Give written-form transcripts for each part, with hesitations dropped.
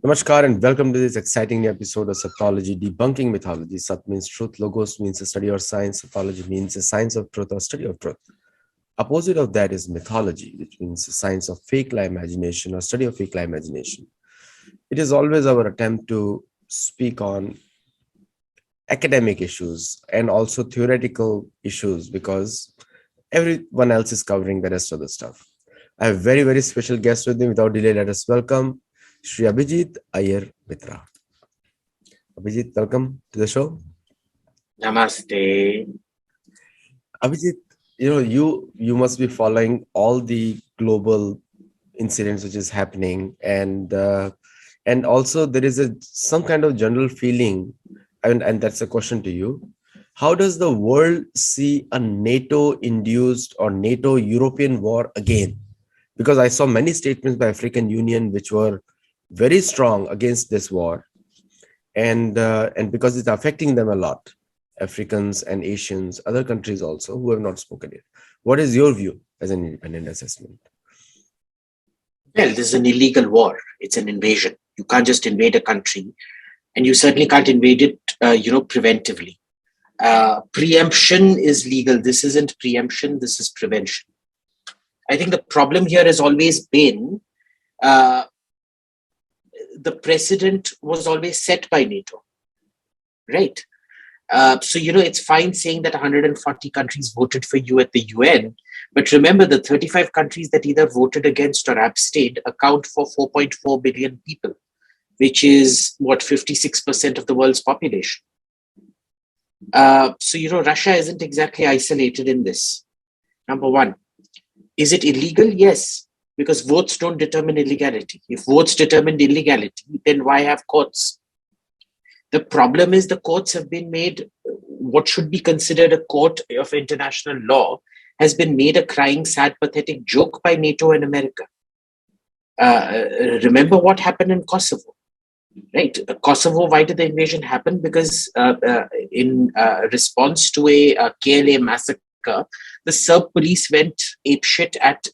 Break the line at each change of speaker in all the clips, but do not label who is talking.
Namaskar and welcome to this exciting new episode of Sattology, debunking mythology. Sat means truth, logos means a study or science, Sattology means a science of truth or study of truth. Opposite of that is mythology, which means a science of fake lie imagination or study of fake lie imagination. It is always our attempt to speak on academic issues and also theoretical issues because everyone else is covering the rest of the stuff. I have very, very special guest with me. Without delay, let us welcome Shri Abhijit, Iyer, Mitra. Abhijit, welcome to the show.
Namaste.
Abhijit, you must be following all the global incidents which is happening, and also there is some kind of general feeling, and that's a question to you. How does the world see a NATO-induced or NATO-European war again? Because I saw many statements by African Union which were very strong against this war, and because it's affecting them a lot, Africans and Asians, other countries also who have not spoken it. What is your view as an independent assessment?
Well, this is an illegal war. It's an invasion. You can't just invade a country, and you certainly can't invade it, preventively. Preemption is legal. This isn't preemption. This is prevention. I think the problem here has always been uh, the precedent was always set by NATO, right? It's fine saying that 140 countries voted for you at the UN, but remember the 35 countries that either voted against or abstained account for 4.4 billion people, which is what 56% of the world's population. Russia isn't exactly isolated in this. Number one, is it illegal? Yes, because votes don't determine illegality. If votes determined illegality, then why have courts? The problem is the courts have been made, what should be considered a court of international law, has been made a crying, sad, pathetic joke by NATO and America. Remember what happened in Kosovo, right? Kosovo, why did the invasion happen? Because in response to a KLA massacre, the Serb police went apeshit at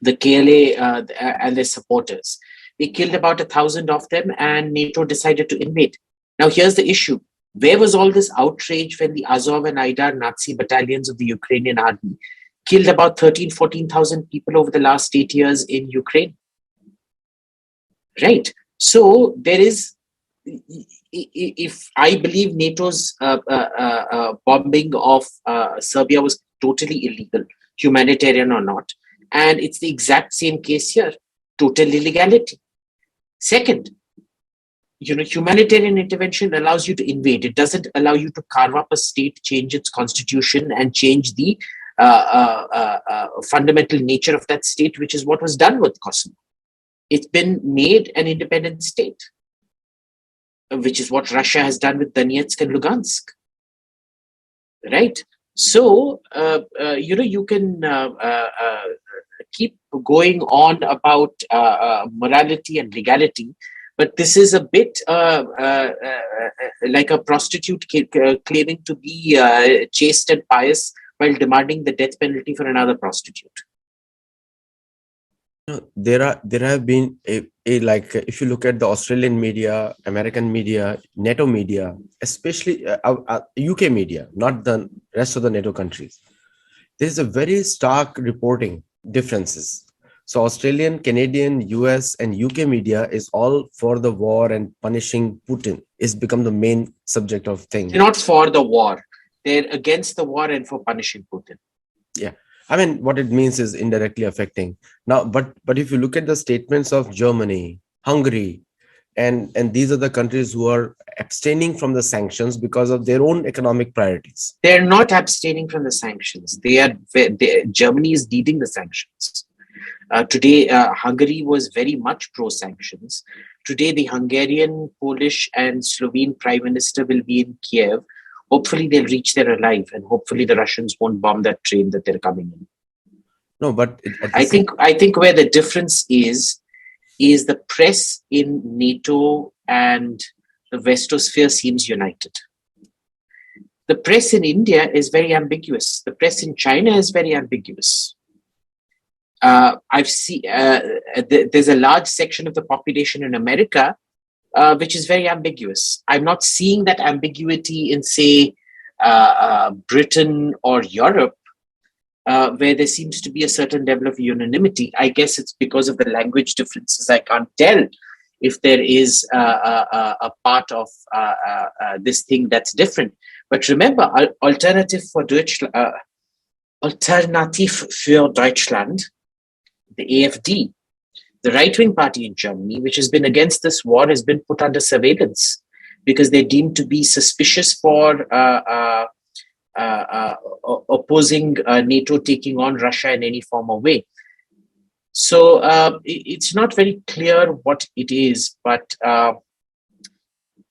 the KLA and their supporters. They killed about 1,000 of them, and NATO decided to invade. Now, here's the issue. Where was all this outrage when the Azov and Aidar Nazi battalions of the Ukrainian army killed about 14,000 people over the last 8 years in Ukraine? Right. So there is, if I believe NATO's bombing of Serbia was totally illegal, humanitarian or not, and it's the exact same case here, total illegality. Second, humanitarian intervention allows you to invade. It doesn't allow you to carve up a state, change its constitution, and change the fundamental nature of that state, which is what was done with Kosovo. It's been made an independent state, which is what Russia has done with Donetsk and Lugansk. Right? So, you can keep going on about morality and legality, but this is a bit like a prostitute claiming to be chaste and pious while demanding the death penalty for another prostitute.
There have been a like if you look at the Australian media, American media, NATO media, especially UK media, not the rest of the NATO countries, there's a very stark reporting differences. So Australian, Canadian, US, and UK media is all for the war and punishing Putin. It's become the main subject of thing.
They're not for the war. They're against the war and for punishing Putin.
Yeah. I mean, what it means is indirectly affecting. Now, but if you look at the statements of Germany, Hungary, and these are the countries who are abstaining from the sanctions because of their own economic priorities.
They're not abstaining from the sanctions. Germany is leading the sanctions. Today, Hungary was very much pro-sanctions. Today, the Hungarian, Polish, and Slovene Prime Minister will be in Kiev. Hopefully, they'll reach there alive, and hopefully, the Russians won't bomb that train that they're coming in.
No, but
I think where the difference is the press in NATO and the Westosphere seems united. The press in India is very ambiguous. The press in China is very ambiguous. I've seen there's a large section of the population in America which is very ambiguous. I'm not seeing that ambiguity in, say, Britain or Europe, where there seems to be a certain level of unanimity. I guess it's because of the language differences. I can't tell if there is a part of this thing that's different. But remember, Alternative für Deutschland, the AfD, the right-wing party in Germany, which has been against this war, has been put under surveillance because they're deemed to be suspicious for opposing NATO taking on Russia in any form or way. So it's not very clear what it is, but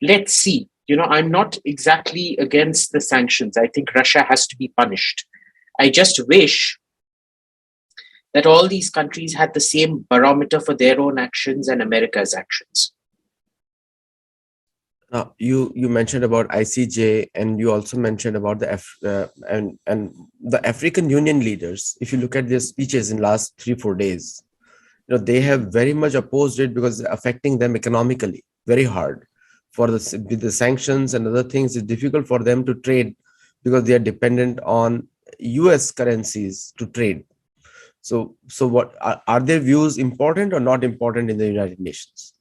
let's see. I'm not exactly against the sanctions. I think Russia has to be punished. I just wish that all these countries had the same barometer for their own actions and America's actions.
Now, you mentioned about ICJ, and you also mentioned about and the African Union leaders. If you look at their speeches in last 3-4 days, they have very much opposed it because it's affecting them economically very hard. With the sanctions and other things, it's difficult for them to trade because they are dependent on US currencies to trade. So what are their views important or not important in the United Nations?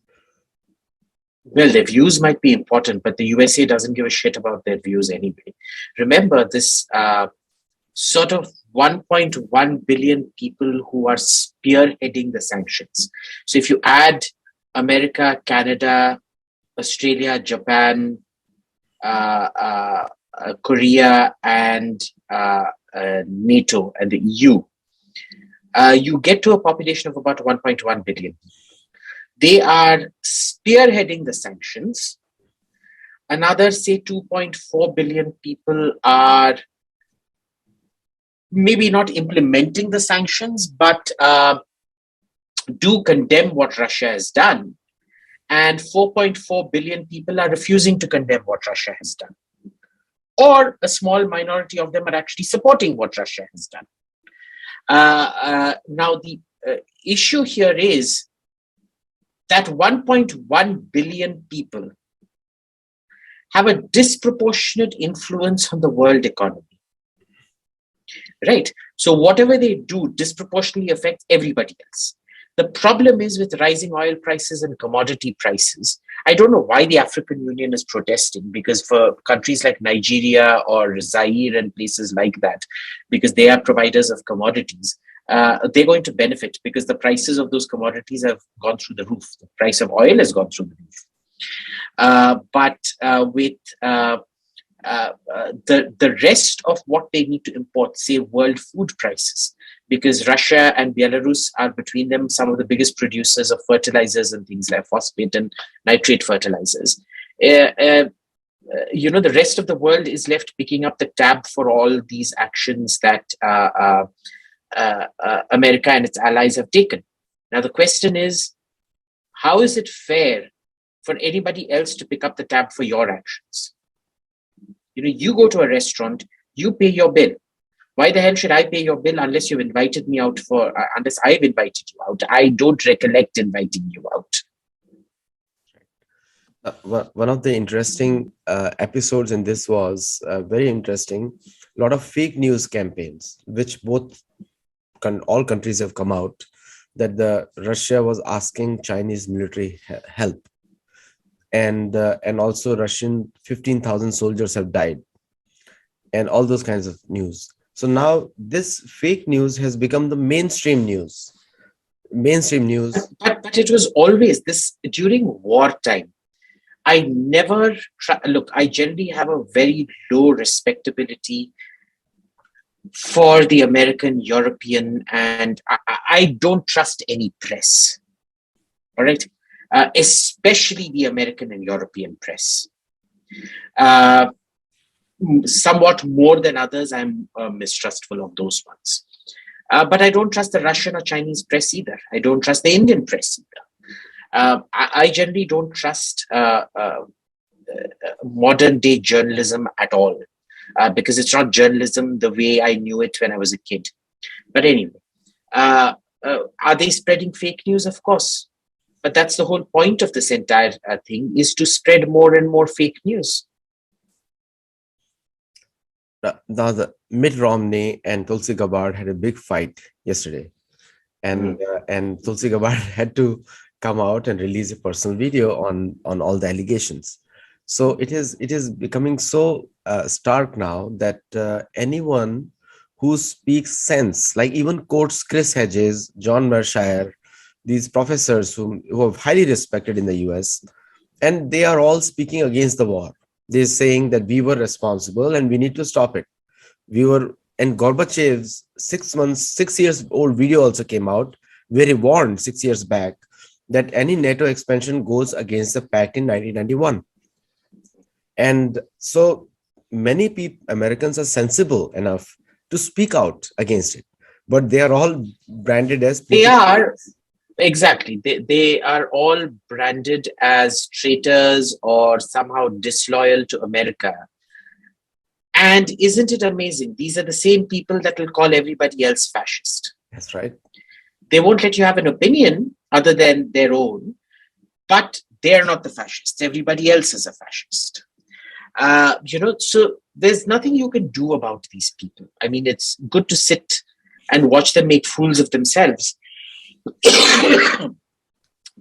Well, their views might be important, but the USA doesn't give a shit about their views anyway. Remember, this sort of 1.1 billion people who are spearheading the sanctions. So if you add America, Canada, Australia, Japan, Korea, and NATO and the EU, you get to a population of about 1.1 billion. They are spearheading the sanctions. Another, say, 2.4 billion people are maybe not implementing the sanctions, but do condemn what Russia has done. And 4.4 billion people are refusing to condemn what Russia has done. Or a small minority of them are actually supporting what Russia has done. Now, the issue here is that 1.1 billion people have a disproportionate influence on the world economy. Right? So whatever they do disproportionately affects everybody else. The problem is with rising oil prices and commodity prices. I don't know why the African Union is protesting, because for countries like Nigeria or Zaire and places like that, because they are providers of commodities, they're going to benefit because the prices of those commodities have gone through the roof. The price of oil has gone through the roof. But with the rest of what they need to import, say world food prices, because Russia and Belarus are between them some of the biggest producers of fertilizers and things like phosphate and nitrate fertilizers. The rest of the world is left picking up the tab for all these actions that America and its allies have taken. Now, the question is, how is it fair for anybody else to pick up the tab for your actions? You go to a restaurant, you pay your bill. Why the hell should I pay your bill unless you've invited me out unless I've invited you out? I don't recollect inviting you out.
One of the interesting episodes in this was very interesting. A lot of fake news campaigns, which all countries have come out, that Russia was asking Chinese military help, and also Russian 15,000 soldiers have died, and all those kinds of news. So now this fake news has become the mainstream news.
But it was always this during wartime. I never look. I generally have a very low respectability for the American, European, and I don't trust any press. All right, especially the American and European press. Somewhat more than others, I'm mistrustful of those ones. But I don't trust the Russian or Chinese press either. I don't trust the Indian press either. I generally don't trust modern day journalism at all, because it's not journalism the way I knew it when I was a kid. But anyway, Are they spreading fake news? Of course. But that's the whole point of this entire thing, is to spread more and more fake news.
Now, the Mitt Romney and Tulsi Gabbard had a big fight yesterday, and Tulsi Gabbard had to come out and release a personal video on all the allegations. So it is becoming so stark now that anyone who speaks sense, like even quotes Chris Hedges, John Mershire, these professors who are highly respected in the US, and they are all speaking against the war. They're saying that we were responsible and we need to stop it. We were, and Gorbachev's 6 months, 6 years old video also came out where he warned 6 years back that any NATO expansion goes against the pact in 1991. And so many people, Americans are sensible enough to speak out against it, but they are all branded as
They are. Exactly. They are all branded as traitors or somehow disloyal to America. And isn't it amazing? These are the same people that will call everybody else fascist.
That's right.
They won't let you have an opinion other than their own, but they're not the fascists. Everybody else is a fascist. So there's nothing you can do about these people. I mean, it's good to sit and watch them make fools of themselves.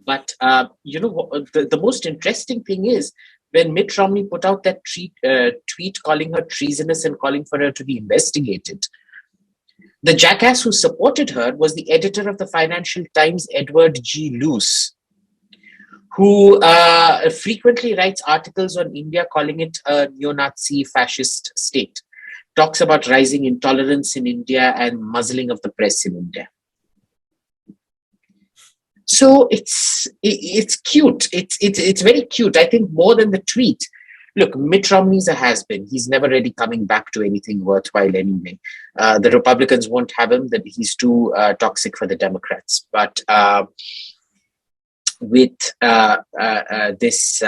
But the most interesting thing is when Mitt Romney put out that tweet calling her treasonous and calling for her to be investigated, the jackass who supported her was the editor of the Financial Times, Edward G. Luce, who frequently writes articles on India calling it a neo-Nazi fascist state, talks about rising intolerance in India and muzzling of the press in India. So it's cute. It's very cute. I think more than the tweet. Look, Mitt Romney's a has-been. He's never really coming back to anything worthwhile anyway. The Republicans won't have him. That he's too toxic for the Democrats. But with this,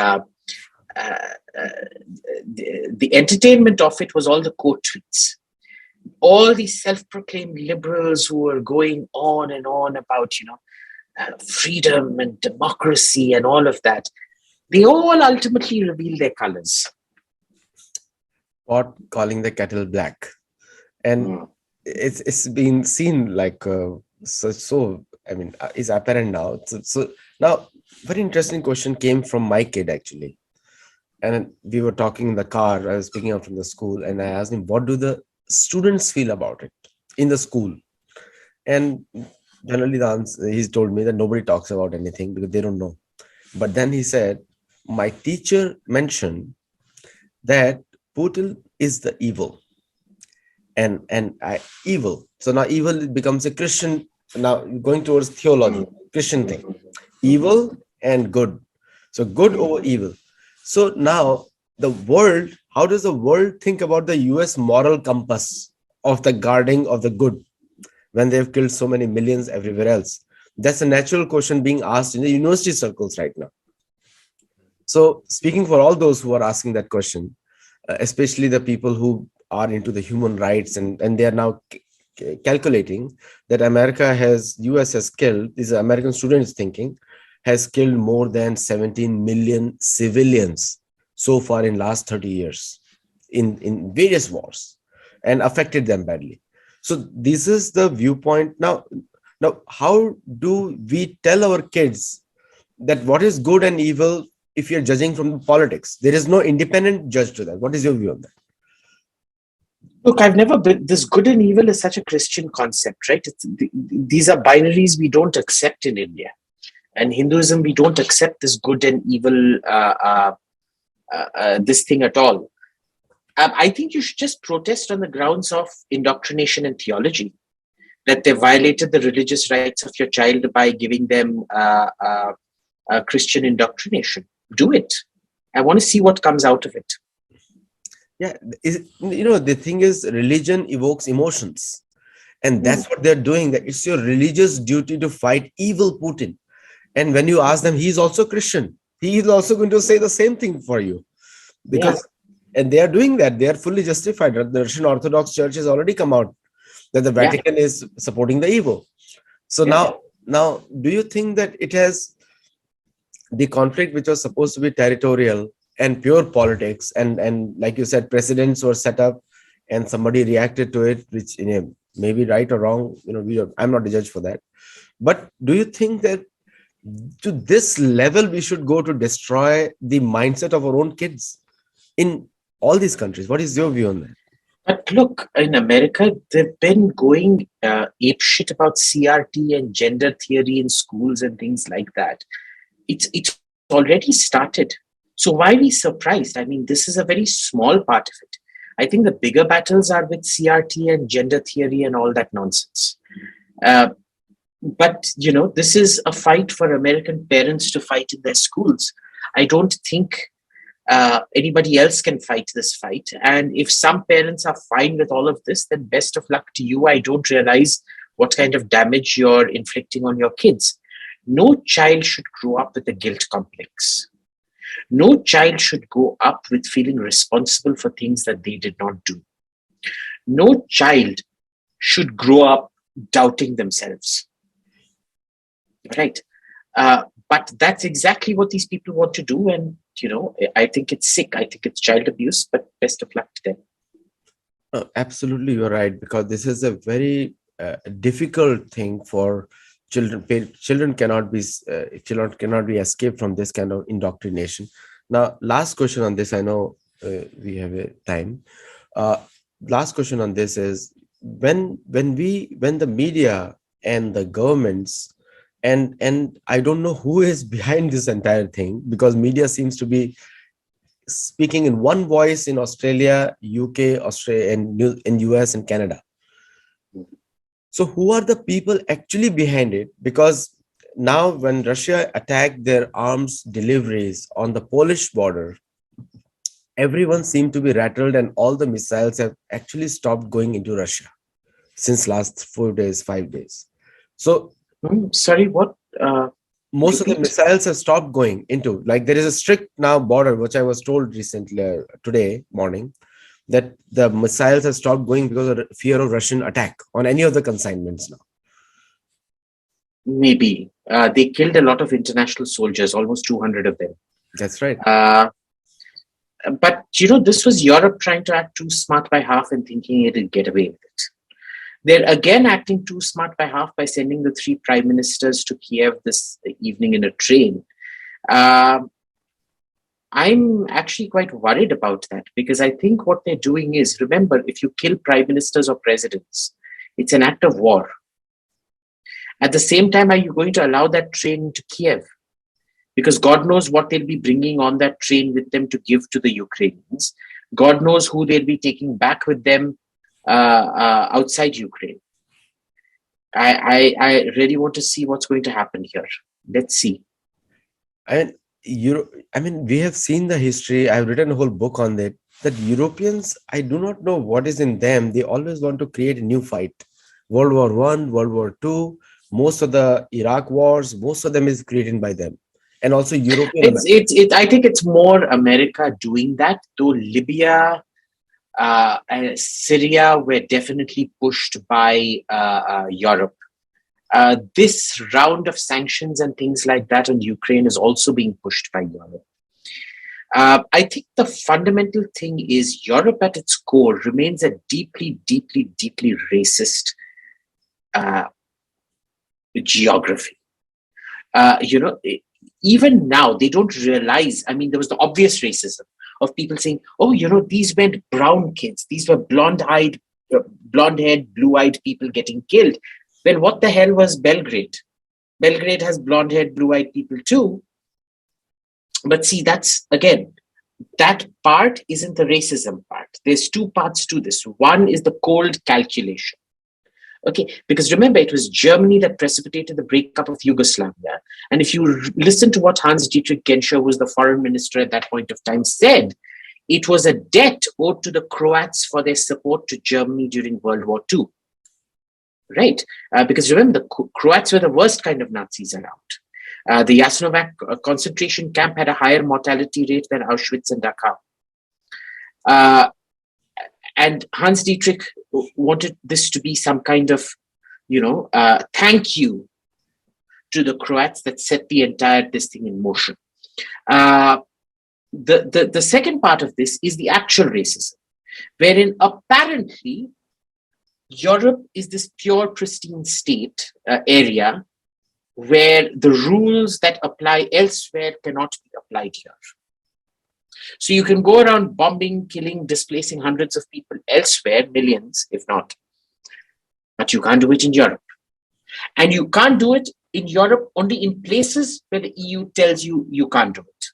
the entertainment of it was all the quote tweets. All these self-proclaimed liberals who were going on and on about, freedom and democracy and all of that, they all ultimately reveal their colors.
Pot calling the kettle black, and it's been seen like so. I mean, it's apparent now. So now, very interesting question came from my kid actually, and we were talking in the car. I was picking up from the school, and I asked him, "What do the students feel about it in the school?" And generally, the answer, he's told me that nobody talks about anything because they don't know. But then he said, my teacher mentioned that Putin is the evil, and evil. So now evil becomes a Christian. Now going towards theology, Christian thing, evil and good. So good over evil. So now the world, how does the world think about the US moral compass of the guarding of the good when they've killed so many millions everywhere else? That's a natural question being asked in the university circles right now. So speaking for all those who are asking that question, especially the people who are into the human rights, and they are now calculating that US has killed, these are American students thinking, has killed more than 17 million civilians so far in last 30 years in various wars and affected them badly. So this is the viewpoint. Now, how do we tell our kids that what is good and evil if you're judging from politics? There is no independent judge to that. What is your view on that?
Look, I've never been, this good and evil is such a Christian concept, right? These are binaries we don't accept in India. And Hinduism, we don't accept this good and evil, this thing at all. I think you should just protest on the grounds of indoctrination and theology, that they violated the religious rights of your child by giving them Christian indoctrination. Do it. I want to see what comes out of it.
Yeah, the thing is, religion evokes emotions, and that's what they're doing. That it's your religious duty to fight evil Putin. And when you ask them, he's also Christian. He is also going to say the same thing for you, because and they are doing that. They are fully justified. The Russian Orthodox Church has already come out that the Vatican is supporting the evil. So
Yeah.
now, do you think that it has the conflict, which was supposed to be territorial and pure politics, and like you said, precedents were set up, and somebody reacted to it, which maybe right or wrong, I'm not a judge for that. But do you think that to this level we should go to destroy the mindset of our own kids in all these countries? What is your view on that?
But look, in America, they've been going ape shit about CRT and gender theory in schools and things like that. It's already started. So why are we surprised? I mean, this is a very small part of it. I think the bigger battles are with CRT and gender theory and all that nonsense. Uh, but this is a fight for American parents to fight in their schools. I don't think anybody else can fight this fight. And if some parents are fine with all of this, then best of luck to you. I don't realize what kind of damage you're inflicting on your kids. No child should grow up with a guilt complex. No child should grow up with feeling responsible for things that they did not do. No child should grow up doubting themselves. Right? But that's exactly what these people want to do. And, I think it's sick. I think it's child abuse, but best of luck to them.
Absolutely, you're right, because this is a very difficult thing for children. Children cannot be escaped from this kind of indoctrination. Now, last question on this. I know we have a time. Uh, Last question on this is, when the media and the governments, and I don't know who is behind this entire thing, because media seems to be speaking in one voice in Australia, UK, Australia, and in US and Canada. So who are the people actually behind it? Because now when Russia attacked their arms deliveries on the Polish border, everyone seemed to be rattled, and all the missiles have actually stopped going into Russia since last 4 days, 5 days. So
Sorry, what?
most of the
Repeat.
missiles have stopped going into, like, there is a strict now border, which I was told recently, today morning, that the missiles have stopped going because of fear of Russian attack on any of the consignments now.
Maybe. They killed a lot of international soldiers, almost 200 of them.
That's right.
But, this was Europe trying to act too smart by half and thinking it'll get away with it. They're again acting too smart by half by sending the 3 prime ministers to Kiev this evening in a train. I'm actually quite worried about that, because I think what they're doing is, remember, if you kill prime ministers or presidents, it's an act of war. At the same time, are you going to allow that train to Kiev? Because God knows what they'll be bringing on that train with them to give to the Ukrainians. God knows who they'll be taking back with them outside Ukraine. I really want to see what's going to happen here. Let's see.
And we have seen the history. I've written a whole book on that. That Europeans, I do not know what is in them. They always want to create a new fight. World War One, World War Two, most of the Iraq wars, most of them is created by them, and also European.
I think it's more America doing that. Though Libya, and Syria were definitely pushed by Europe. This round of sanctions and things like that on Ukraine is also being pushed by Europe. I think the fundamental thing is Europe at its core remains a deeply, deeply, deeply racist geography. Even now, they don't realize, there was the obvious racism of people saying, oh, these weren't brown kids. These were blonde-haired, blue-eyed people getting killed. Well, what the hell was Belgrade? Belgrade has blonde-haired, blue-eyed people too. But see, that's, again, that part isn't the racism part. There's 2 parts to this. One is the cold calculation. Okay, because remember, it was Germany that precipitated the breakup of Yugoslavia. And if you listen to what Hans-Dietrich Genscher, who was the foreign minister at that point of time, said, it was a debt owed to the Croats for their support to Germany during World War II. Right? Because remember, the Croats were the worst kind of Nazis around. The Jasenovac concentration camp had a higher mortality rate than Auschwitz and Dachau. And Hans Dietrich wanted this to be some kind of thank you to the Croats that set the entire this thing in motion. The second part of this is the actual racism, wherein apparently Europe is this pure pristine state area where the rules that apply elsewhere cannot be applied here. So you can go around bombing, killing, displacing hundreds of people elsewhere, millions, if not, but you can't do it in Europe. And you can't do it in Europe only in places where the EU tells you you can't do it.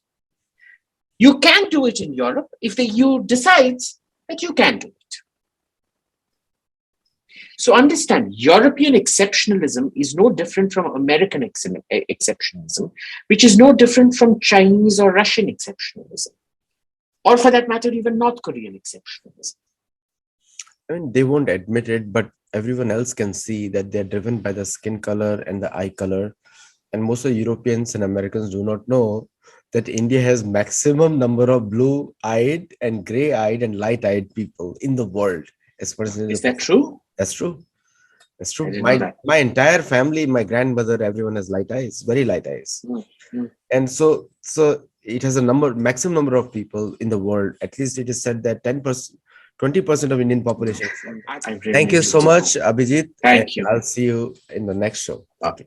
You can do it in Europe if the EU decides that you can do it. So understand, European exceptionalism is no different from American exceptionalism, which is no different from Chinese or Russian exceptionalism, or for that matter, even North Korean exceptionalism.
I mean, they won't admit it, but everyone else can see that they're driven by the skin color and the eye color. And most of Europeans and Americans do not know that India has maximum number of blue-eyed and gray-eyed and light-eyed people in the world.
Is that true?
That's true. That's true.
My
entire family, my grandmother, everyone has light eyes, very light eyes.
Mm-hmm.
And so it has a maximum number of people in the world. At least it is said that 10%, 20% of Indian population. Thank you so much, Abhijit.
Thank you.
I'll see you in the next show.
Okay.